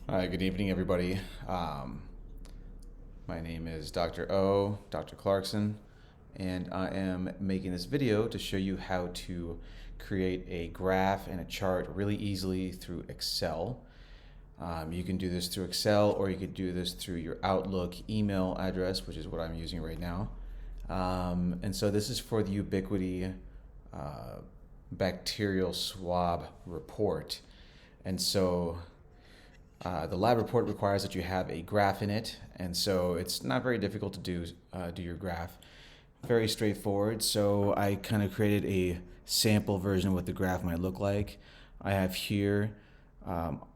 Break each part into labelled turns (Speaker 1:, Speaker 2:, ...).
Speaker 1: Hi, good evening, everybody. My name is Dr. Clarkson, and I am making this video to show you how to create a graph and a chart really easily through Excel. You can do this through Excel, or you could do this through your Outlook email address, which is what I'm using right now. And so this is for the Ubiquity bacterial swab report. And so the lab report requires that you have a graph in it, and so it's not very difficult to do your graph. Very straightforward. So I kind of created a sample version of what the graph might look like. I have here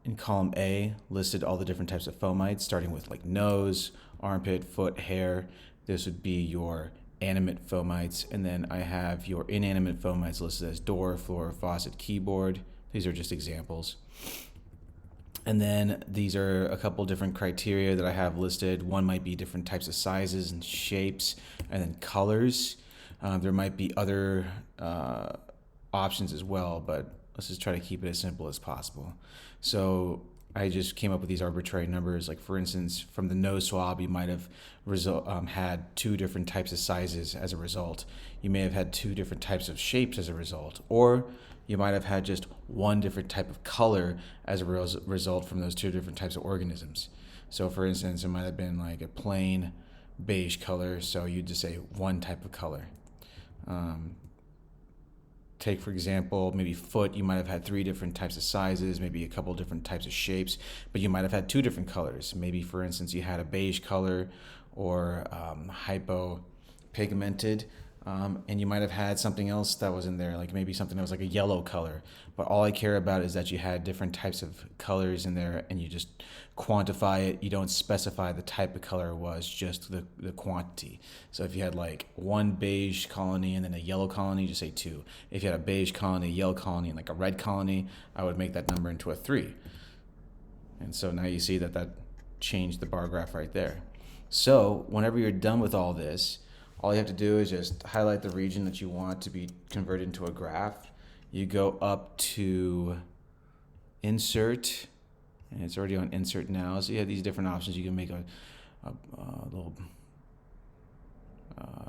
Speaker 1: in column A listed all the different types of fomites, starting with like nose, armpit, foot, hair. This would be your animate fomites, and then I have your inanimate fomites listed as door, floor, faucet, keyboard. These are just examples. And then these are a couple different criteria that I have listed. One might be different types of sizes and shapes, and then colors. There might be other options as well, but let's just try to keep it as simple as possible. So I just came up with these arbitrary numbers. Like for instance, from the nose swab, you might have had two different types of sizes as a result. You may have had two different types of shapes as a result, or you might have had just one different type of color as a result from those two different types of organisms. So for instance, it might have been like a plain beige color, so you'd just say one type of color. Take, for example, maybe foot, you might have had three different types of sizes, maybe a couple different types of shapes, but you might have had two different colors. Maybe, for instance, you had a beige color or hypopigmented, and you might have had something else that was in there, like maybe something that was like a yellow color. But all I care about is that you had different types of colors in there, and you just quantify it. You don't specify the type of color it was, just the quantity. So if you had like one beige colony and then a yellow colony, just say 2. If you had a beige colony, a yellow colony, and like a red colony, I would make that number into a 3. And so now you see that changed the bar graph right there. So whenever you're done with all this, all you have to do is just highlight the region that you want to be converted into a graph. You go up to Insert, and it's already on Insert now. So you have these different options. You can make a little,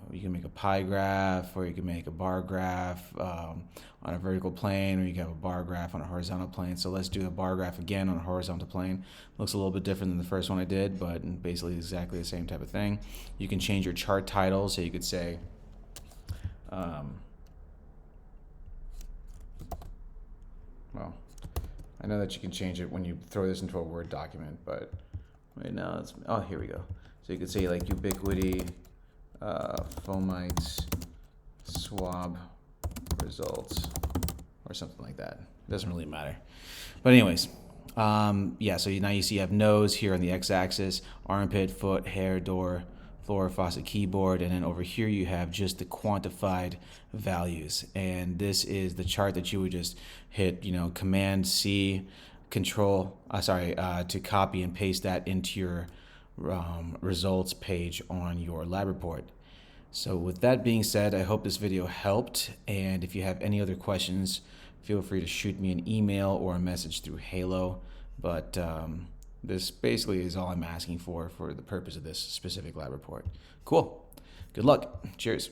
Speaker 1: you can make a pie graph, or you can make a bar graph on a vertical plane, or you can have a bar graph on a horizontal plane. So let's do a bar graph again on a horizontal plane. Looks a little bit different than the first one I did, but basically exactly the same type of thing. You can change your chart title, so you could say, well, I know that you can change it when you throw this into a Word document, but right now here we go. So you could say like Ubiquity fomites swab results or something like that. It doesn't really matter. But anyways, yeah, so now you see you have nose here on the x-axis, armpit, foot, hair, door, floor, faucet, keyboard, and then over here you have just the quantified values. And this is the chart that you would just hit, Command C, Control, to copy and paste that into your results page on your lab report. So with that being said, I hope this video helped, and if you have any other questions, feel free to shoot me an email or a message through Halo. But this basically is all I'm asking for the purpose of this specific lab report. Cool. Good luck. Cheers.